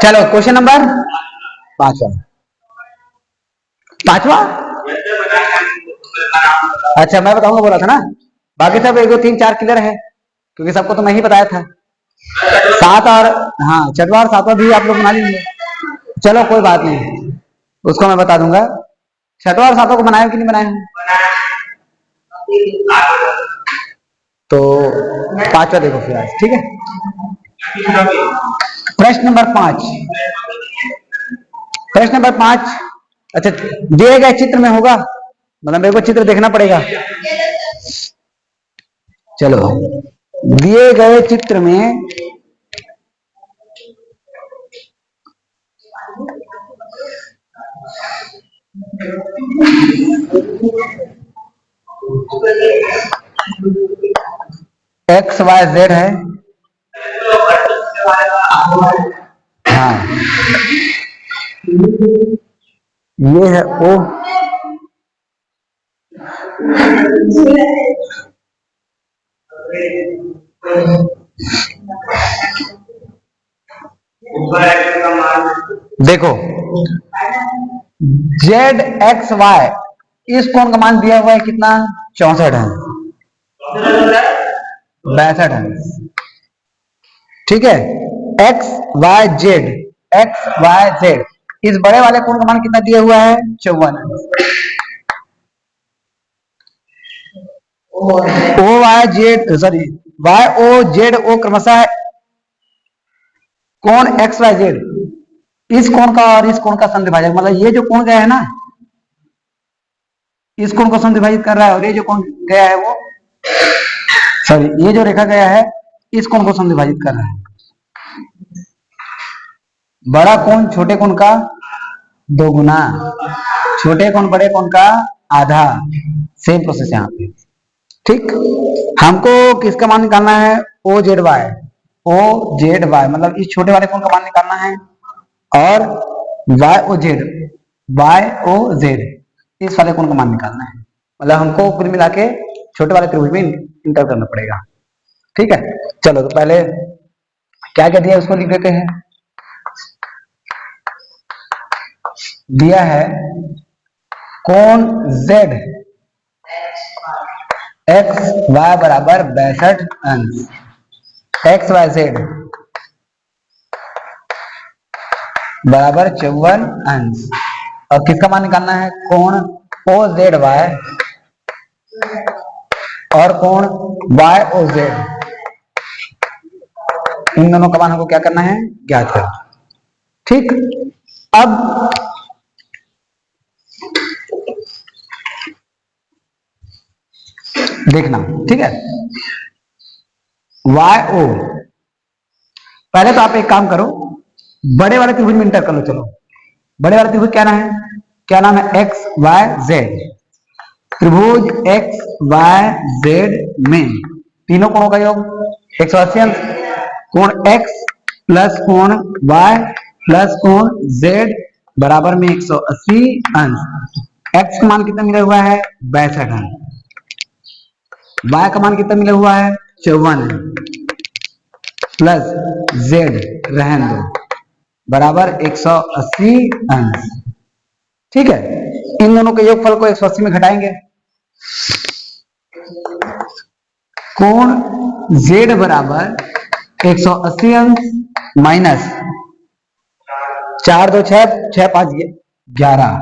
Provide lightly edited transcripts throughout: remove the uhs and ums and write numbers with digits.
चलो question number 5वां। 5वां, अच्छा मैं बताऊंगा बोला था ना, बाकी सब 1 2 3 4 क्लियर है क्योंकि सबको तो मैं ही बताया था। 7 और हाँ 6वां और 7वां भी आप लोग बना लीजिए। चलो कोई बात नहीं, उसको मैं बता दूंगा। 6वां और 7वां को बनाया कि नहीं बनाया? तो 5वां देखो फिर आज, ठीक है। प्रश्न नंबर 5। प्रश्न नंबर 5, अच्छा दिए गए चित्र में होगा, मतलब मेरे को चित्र देखना पड़ेगा। चलो दिए गए चित्र में एक्स वाई जेड है। हाँ ये है ओ, देखो जेड एक्स वाई इस कोण का मान दिया हुआ है कितना? 64 है, 62 है, ठीक है। X Y Z, X Y Z इस बड़े वाले कोण का मान कितना दिया हुआ है? 54। O Y Z sorry Y O Z O क्रमशः कोण एक्स वाई जेड, इस कोण का और इस कोण का समद्विभाजक, मतलब ये जो कोण गया है ना इस कोण को समद्विभाजित कर रहा है, और ये जो कोण गया है वो सॉरी ये जो रेखा गया है इस कोण को समद्विभाजित कर रहा है। बड़ा कोण छोटे कोण का 2 गुना, छोटे कोण बड़े कोण का आधा, सेम प्रोसेस यहाँ पे, ठीक। हमको किसका मान निकालना है? O Z Y, O Z Y मतलब इस छोटे वाले कोण का मान निकालना है, और Y O Z, Y O Z इस वाले कोण का मान निकालना है। मतलब हमको कुल मिला के छोटे वाले त्रिभुज में इंटर करना पड़ेगा, ठीक है। चलो तो पहले क्या क्या दिया उसको लिख देते हैं। दिया है कोण Z एक्स वाई बराबर 62 अंश, एक्स वाई जेड बराबर 54 अंश, और किसका मान निकालना है? कोण ओ जेड वाई और कोण वाई ओ जेड, इन दोनों का मान हमको क्या करना है? ज्ञात करना, ठीक। अब देखना, ठीक है। वाई ओ, पहले तो आप एक काम करो, बड़े वाले त्रिभुज में इंटर कर लो। चलो बड़े वाले त्रिभुज क्या नाम है? क्या नाम है? X Y Z. त्रिभुज एक्स वाई जेड में तीनों कोणों का योग 180 अंश, कोण एक्स प्लस कोण वाई प्लस कोण जेड बराबर में 180 अंश। एक्स का मान कितना मिला हुआ है? 62 अंश। वाई का मान कितना मिला हुआ है? 54 प्लस जेड रहने दो बराबर 180 अंश, ठीक है। इन दोनों के योगफल को 180 में घटाएंगे, कोण Z बराबर 180 अंश माइनस 4 2 6 6 5 11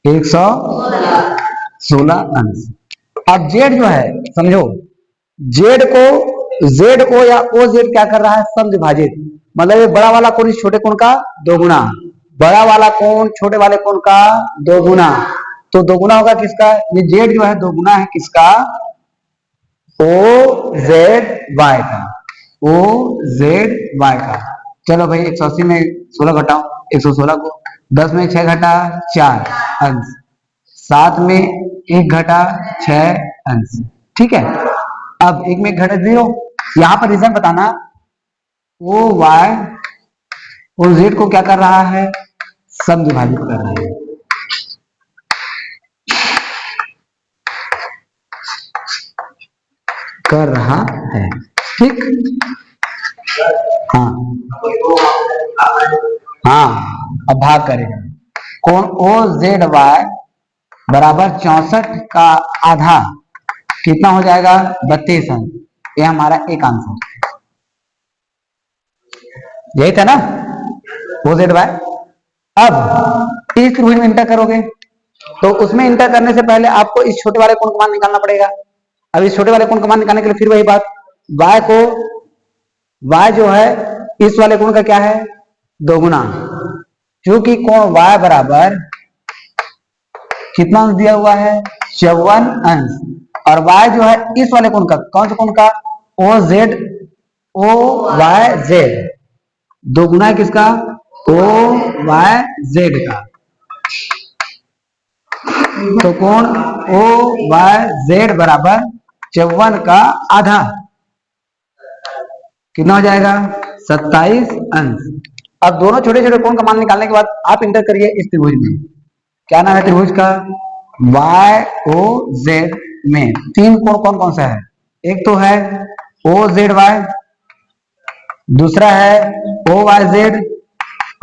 116 अंश। अब Z जो है समझो, Z को या ओ जेड क्या कर रहा है? समद्विभाजित, मतलब ये बड़ा वाला कोण इस छोटे कोण का 2 गुना, बड़ा वाला कोण छोटे वाले कोण का 2 गुना, तो 2 गुना होगा किसका? ये जेड जो है 2 गुना है किसका? ओ जेड वाई का, ओ जेड वाई का। चलो भाई 180 में 16 घटाओ, 116 को 10 में 6 घटा 4 अंश, 7 में 1 घटा 6 अंश, ठीक है। अब 1 में 1 घटा 0, यहां पर रीजन बताना, ओ वाई और जेड को क्या कर रहा है? समद्विभाजित कर रहा है, ठीक। हाँ हाँ, अब भाग करेगा। कोण ओ जेड वाई बराबर 64 का आधा कितना हो जाएगा? 32 अंश। ये हमारा एक आंसर यही था ना, ओ जेड वाई। अब इस त्रिभुज में इंटर करोगे तो उसमें इंटर करने से पहले आपको इस छोटे वाले कोण का मान निकालना पड़ेगा। अब इस छोटे वाले कोण का मान निकालने के लिए फिर वही बात, y जो है इस वाले कोण का क्या है? दोगुना। क्योंकि कोण y बराबर कितना अंश दिया हुआ है? 54 अंश। और y जो है इस वाले कोण का, कौन सा कोण का? ओ वाई जेड, दोगुना है किसका? ओ वाई जेड का। तो कोण ओ वाई जेड बराबर 54 का आधा कितना हो जाएगा? 27 अंश। अब दोनों छोटे छोटे कोण का मान निकालने के बाद आप इंटर करिए इस त्रिभुज में। क्या नाम है त्रिभुज का? वाई ओ जेड में तीन कोण कौन कौन सा है? एक तो है ओ जेड वाई, दूसरा है ओ वाई जेड,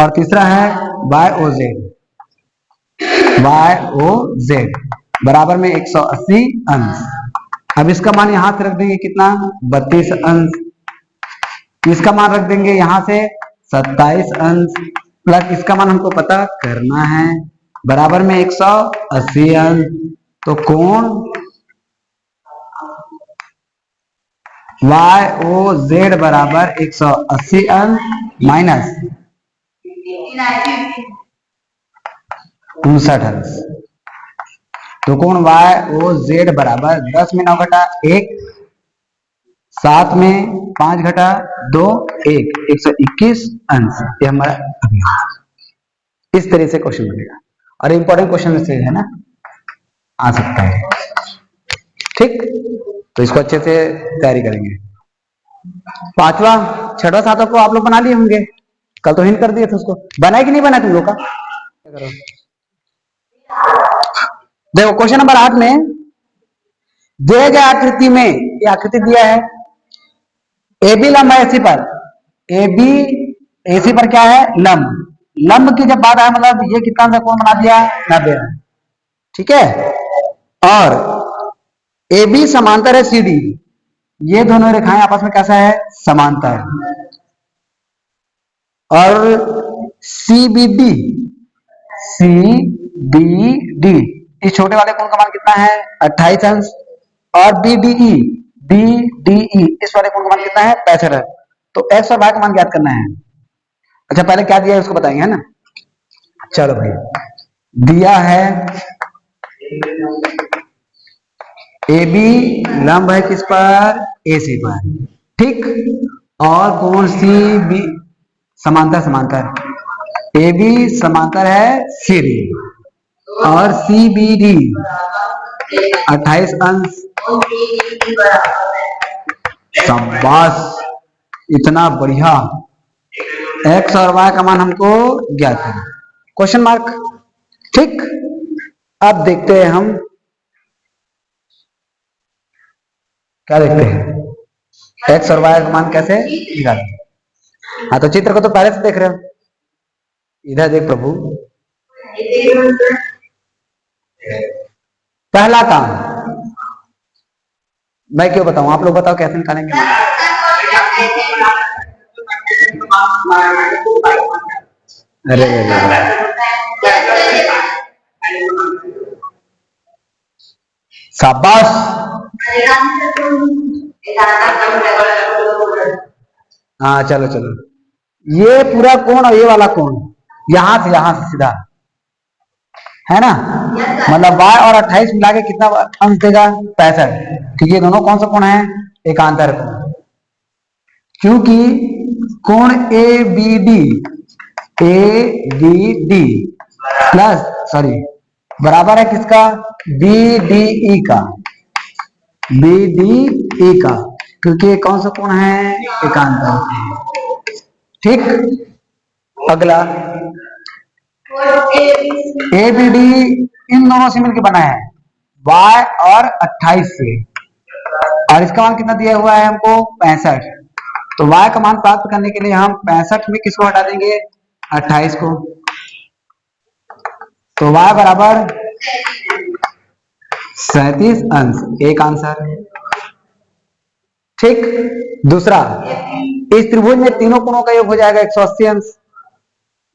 और तीसरा है Y O Z. Y O Z बराबर में 180 अंश। अब इसका मान यहां से रख देंगे कितना? 32 अंश। इसका मान रख देंगे यहां से 27 अंश, प्लस इसका मान हमको पता करना है, बराबर में 180 अंश। तो कोण वाई ओ जेड बराबर 180 अंश माइनस 59 अंश। तो कोण वाई ओ जेड बराबर 10 में 9 घटा 1, 7 में 5 घटा 2, 1, 121 अंश। ये हमारा इस तरह से क्वेश्चन बनेगा, और इंपॉर्टेंट क्वेश्चन से है ना, आ सकता है। ठीक, तो इसको अच्छे से तैयारी करेंगे। पांचवा, छठवा, सातवा को आप लोग बना लिए होंगे, कल तो हिंट कर दिए थे उसको। बना कि नहीं बना तुम लोग का? देखो क्वेश्चन नंबर 8 में दिए गए आकृति में, ये आकृति दिया है, ए बी लंब है एसी पर, ए बी एसी पर क्या है? लंब। लंब की जब बात आए मतलब ये कितना सा कोण बना दिया? 90। ठीक है, और ए बी समांतर है सी डी, ये दोनों रेखाएं आपस में कैसा है? समांतर। और C B D, C B D इस छोटे वाले कोण का मान कितना है? 28 अंश। और बी डी ई इस वाले कोण का मान कितना है? 65 अंश। तो एक्स और वाई का मान ज्ञात करना है। अच्छा पहले क्या दिया है उसको बताएंगे, है ना। चलो भाई, दिया है ए बी लंब है किस पर? ए सी पर। ठीक, और कोण सी बी समांतर, समांतर ए बी समांतर है सी डी, और सी बी डी 28 अंश। शाबाश, इतना बढ़िया। एक्स और वाई का मान हमको ज्ञात है, क्वेश्चन मार्क। ठीक, अब देखते हैं हम क्या देखते हैं, एक्स और वाई का मान कैसे निकालें। हाँ तो चित्र को तो पहले से देख रहे हो, इधर देख प्रभु। पहला काम मैं क्यों बताऊं, आप लोग बताओ कैसे निकालेंगे। अरे शाबाश, हाँ चलो चलो, ये पूरा कोण और ये वाला कोण यहां से सीधा है ना, मतलब y और 28 मिला के कितना अंश देगा? 65। क्योंकि ये दोनों कौन सा कोण है? एकांतर कोण। क्योंकि कोण A B D plus sorry बराबर है किसका? बी डी ई का, क्योंकि ये कौन सा कोण है? एकांतर। ठीक, अगला ए बी डी इन दोनों से मिलकर बना है y और 28 से, और इसका मान कितना दिया हुआ है हमको? 65। तो y का मान प्राप्त करने के लिए हम 65 में किसको हटा देंगे? 28 को। तो y बराबर 37 अंश, एक आंसर। ठीक। दूसरा, इस त्रिभुज में तीनों कोणों का योग हो जाएगा 180 अंश।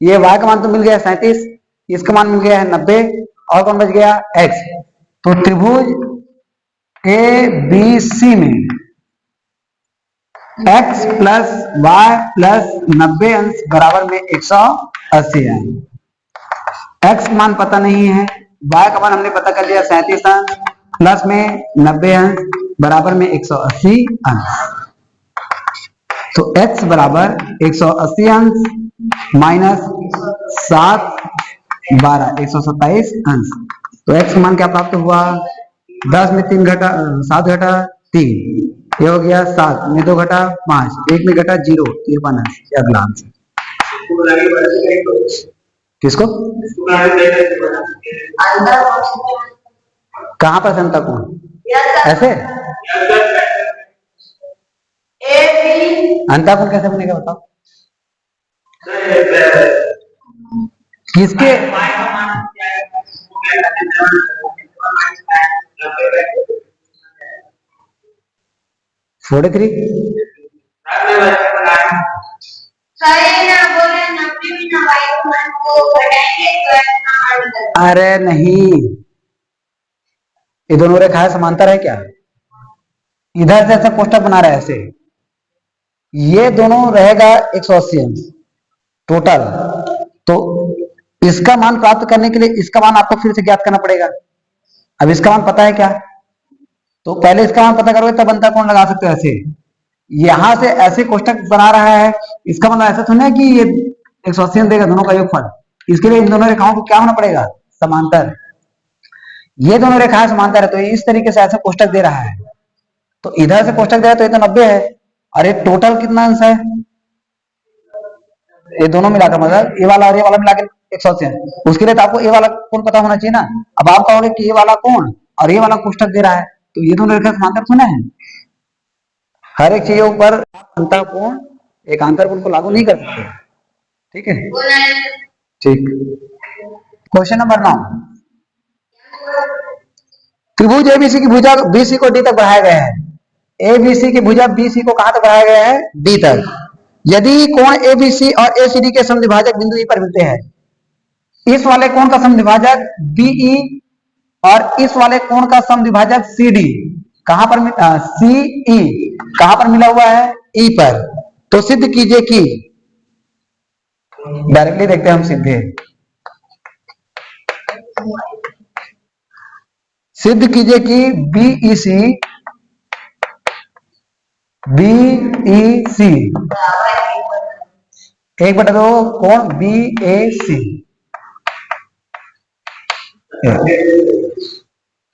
ये y का मान तो मिल गया 37, इसका मान मिल गया है 90, और कौन बच गया? x। तो त्रिभुज ए बी सी में x प्लस वाई प्लस 90 अंश बराबर में 180 है। x मान पता नहीं है, y का मान हमने पता कर लिया 37 अंश, प्लस में 90 अंश बराबर में 180 अंश। तो x बराबर 180 अंश माइनस 7 12 127 अंश। तो x का मान क्या प्राप्त हुआ? 10 में 3 घटा 7 घटा 3, ये हो गया 7 में 2 घटा 5, 1 में घटा 0, 53 अंश। अगला आंसर किसको? कहां पर अंतर कोण? ऐसे अंतर कोण कैसे बनेगा बताओ? किसके? 43। अरे नहीं, ये दोनों रेखाएं समांतर है क्या? इधर से ऐसा कोष्टक बना रहा है ऐसे, ये दोनों रहेगा 180 अंश टोटल। तो इसका मान प्राप्त करने के लिए इसका मान आपको फिर से ज्ञात करना पड़ेगा। अब इसका मान पता है क्या? तो पहले इसका मान पता करोगे तब अंतर कोण लगा सकते हो। ऐसे यहां से ऐसे कोष्टक बना रहा है, इसका मतलब ऐसा थोड़ा है कि ये 180 देगा दोनों का योगफल। इसके लिए इन दोनों रेखाओं को क्या होना पड़ेगा? समांतर। ये दोनों रेखाएं समांतर है, तो इस तरीके से ऐसा कोष्टक दे रहा है। तो इधर से कोष्टक दे रहा है तो ये तो 90 है, और ये टोटल कितना अंश है? ये दोनों मिलाकर मतलब ये वाला और ये वाला मिलाकर 180 है। उसके लिए तो आपको ये वाला कोण पता होना चाहिए ना। अब आप कहोगे कि ये वाला कोण और ये वाला कोष्टक दे रहा है, तो ये दोनों रेखा समांतर थोड़ा है। हर एक चीजों पर अंतर कोण एकांतर कोण को लागू नहीं कर सकते। ठीक है, ठीक। क्वेश्चन नंबर 9, त्रिभुज एबीसी की भुजा बीसी को डी तक बढ़ाया गया है। एबीसी की भुजा बीसी को कहां तक बढ़ाया गया है? डी तक। यदि कोण एबीसी और एसीडी के समद्विभाजक बिंदु ई पर मिलते हैं, इस वाले कोण का समद्विभाजक बीई और इस वाले कोण का समद्विभाजक सीडी कहां पर सीई कहां पर मिला हुआ है? ई पर। तो सिद्ध कीजिए कि, डायरेक्टली देखते हैं हम सीधे, सिद्ध कीजिए कि बीईसी बीईसी 1/2 कोण बीएसी।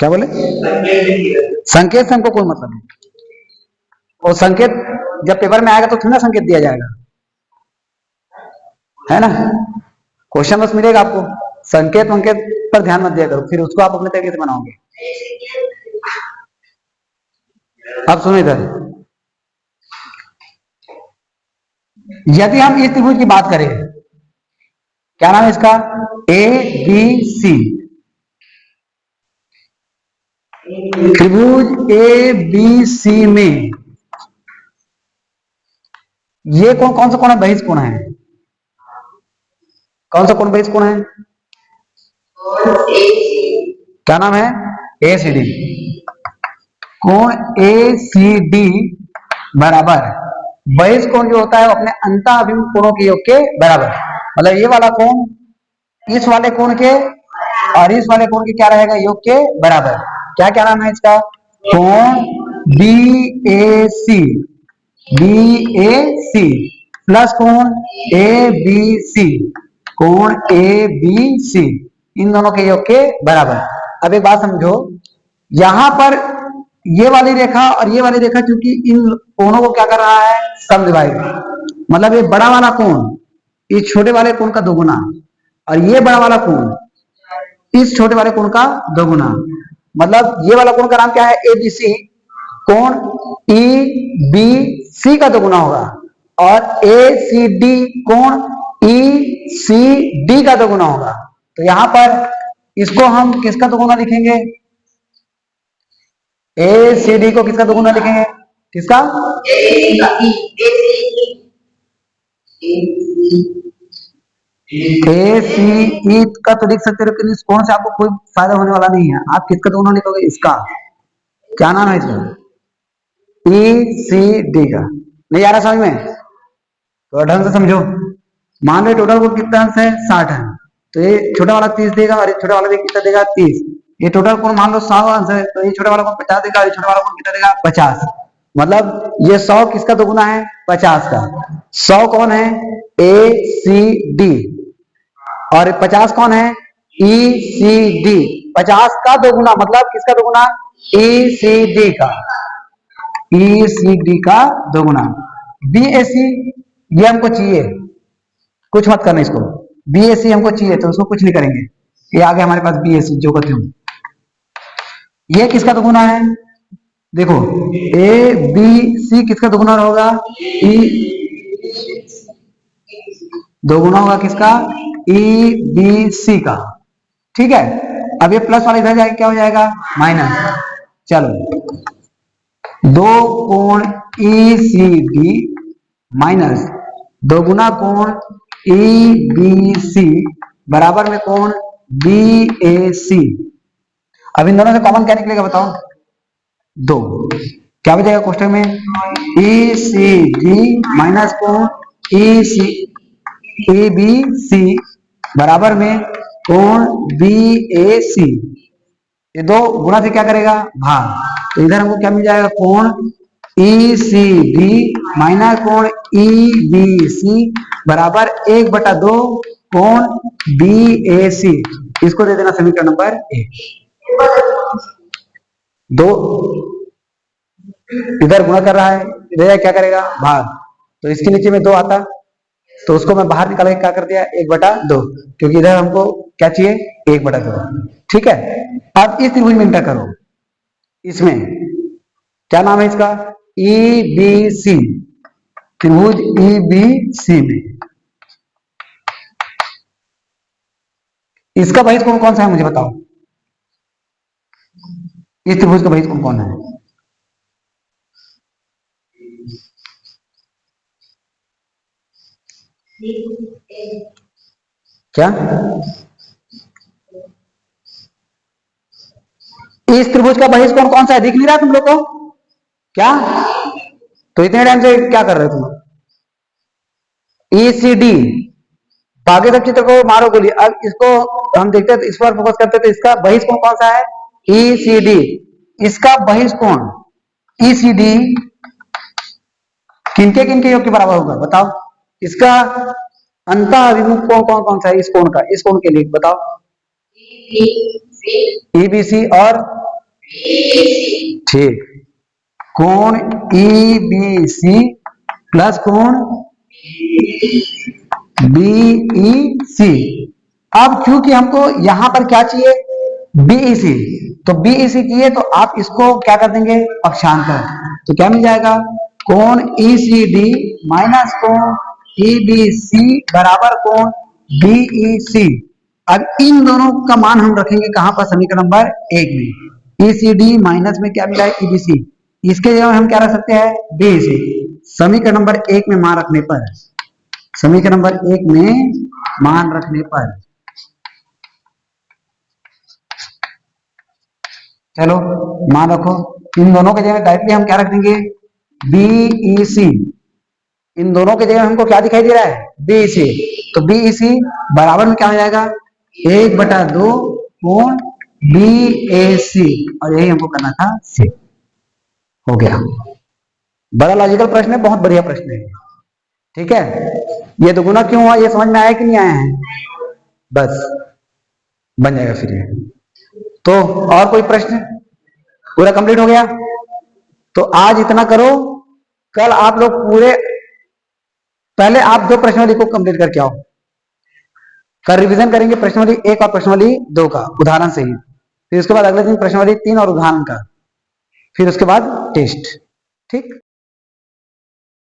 क्या बोले? संकेत से हमको कोई मतलब नहीं। और संकेत जब पेपर में आएगा तो थोड़ा संकेत दिया जाएगा, है ना। क्वेश्चन बस मिलेगा आपको, संकेत वंकेत पर ध्यान मत दिया करो, फिर उसको आप अपने तरीके से बनाओगे। अब सुनो इधर, यदि हम इस त्रिभुज की बात करें, क्या नाम है इसका? A B C. त्रिभुज ए बी सी में ये कौन सा कोण है? बहिष कोण है। कौन सा कोण बहिष कोण है? क्या नाम है? एसीडी। कोण एसीडी बराबर बहिष कोण जो होता है वो अपने अंतःअभिमुख कोणों के योग के बराबर। मतलब ये वाला कोण इस वाले कोण के और इस वाले कोण के क्या रहेगा? योग के बराबर। क्या क्या नाम है इसका? कोण बीएसी बीएसी प्लस कोण एबीसी कोण एबीसी, इन दोनों के योग के बराबर। अब एक बात समझो, यहां पर ये वाली रेखा और ये वाली रेखा क्योंकि इन कोणों को क्या कर रहा है? समद्विभाजित। मतलब ये बड़ा वाला कोण इस छोटे वाले कोण का दोगुना, और ये बड़ा वाला कोण इस छोटे वाले कोण का दोगुना। मतलब ये वाला कोण का नाम क्या है? एबीसी। कोण ई बी सी का दोगुना होगा, और ए सी डी कोण ई सी डी का दोगुना होगा। तो यहां पर इसको हम किसका दोगुना लिखेंगे? ए सी डी को किसका दोगुना लिखेंगे? किसका? ए सी ई का तो लिख सकते हो, लेकिन इस कोण से आपको कोई फायदा होने वाला नहीं है। आप किसका दोगुना लिखोगे? इसका। क्या नाम है इसका? ई सी डी का। नहीं आ रहा समझ में? तो ढंग से समझो। मान लो टोटल को कितना अंश है? 60 है। तो ये छोटा वाला 30 देगा, और ये छोटा वाला भी कितना देगा? 30। ये टोटल कोण मान लो 100 अंश है, तो ये छोटा वाला कोण 50 देगा, और ये छोटा वाला कोण कितना देगा? 50। मतलब ये 100 किसका दोगुना है? 50 का। 100 कौन है? ए सी डी। और 50 कौन है? ई सी डी। 50 का दोगुना मतलब किसका दोगुना? ई सी डी का। ई सी डी का दोगुना। बी ए सी ये हमको चाहिए, कुछ मत करना इसको। बी ए सी हमको चाहिए, तो उसको कुछ नहीं करेंगे। ये आ गया हमारे पास बी ए सी, जो करते हूँ। ये किसका दोगुना है? देखो ए बी सी किसका दोगुना होगा? ई दोगुना होगा किसका? ई बी सी का। ठीक है। अब ये प्लस वाला इधर जाएगा, क्या हो जाएगा? माइनस। चलो, दो कोण ई सी डी माइनस दोगुना कोण ई बी सी बराबर में कोण बी ए सी। अब इन दोनों से कॉमन क्या निकलेगा बताओ? 2। क्या बचेगा क्वेश्चन में? ई सी डी माइनस कोण ई सी ए बी सी बराबर में कोण बी ए सी। ये 2 गुणा से क्या करेगा? भाग। तो इधर हमको क्या मिल जाएगा? कोण ई सी डी माइनस कोण ई बी सी बराबर 1/2 कोण बी ए सी। इसको दे देना समीकरण नंबर 1। 2 इधर गुणा कर रहा है, इधर क्या करेगा? भाग। तो इसके नीचे में 2 आता, तो उसको मैं बाहर निकाल के क्या कर दिया? 1/2, क्योंकि इधर हमको क्या चाहिए? 1/2। ठीक है। अब इस त्रिभुज में इंटर करो। इसमें क्या नाम है इसका? E B C. त्रिभुज ई बी सी में इसका बहिष्ठ कोण कौन सा है? मुझे बताओ। इस त्रिभुज का बहिष्ठ कोण कौन है? क्या? इस त्रिभुज का बहिष्ठ कोण कौन सा है? दिख नहीं रहा तुम लोग को? क्या? तो इतने टाइम से क्या कर रहे हो तुम? ई सी डी। बाकी सब चित्र को मारो गोली। अब इसको हम देखते हैं, तो इस पर फोकस करते हैं। तो इसका बहिष्ठ कोण कौन सा है? ई सी डी। इसका बहिष्ठ कोण ई सी डी किनके किनके योग के बराबर होगा बताओ? इसका अंतः अभिमुख कोण कौन कौन सा है? इस कोण का, इस कोण के लिए बताओ? ई बी सी और ठीक, कोण ई बी सी प्लस कोण बीई सी। अब क्योंकि हमको यहां पर क्या चाहिए? बीईसी। तो बीईसी चाहिए, तो आप इसको क्या कर देंगे? पक्षांतर। तो क्या मिल जाएगा? कोण ईसीडी माइनस कोण ईबीसी बराबर कोण बीईसी। अब इन दोनों का मान हम रखेंगे कहां पर? समीकरण नंबर 1 में। ईसीडी माइनस में क्या मिला है? ईबीसी। इसके जगह हम क्या रख सकते हैं? बीईसी। समीकरण नंबर 1 में मान रखने पर, समीकरण नंबर 1 में मान रखने पर, चलो मान रखो। इन दोनों के जगह डायरेक्टली हम क्या रख देंगे? बीईसी। इन दोनों के जगह हमको क्या दिखाई दे रहा है? बीईसी। तो बीईसी बराबर में क्या हो जाएगा? 1/2 कोण बीएसी। और यही हमको करना था सी। हो गया। बड़ा लॉजिकल प्रश्न है, बहुत बढ़िया प्रश्न है। ठीक है। ये दोगुना क्यों हुआ ये समझ में आया कि नहीं आया है? बस बन जाएगा फिर ये। तो और कोई प्रश्न? पूरा कंप्लीट हो गया? तो आज इतना करो, कल आप लोग पूरे, पहले आप 2 प्रश्नावली को कंप्लीट करके आओ। कल रिवीजन करेंगे प्रश्नावली 1 और प्रश्नावली 2 का उदाहरण से ही। फिर उसके बाद अगले दिन प्रश्नावली 3 और उदाहरण का। फिर उसके बाद टेस्ट। ठीक।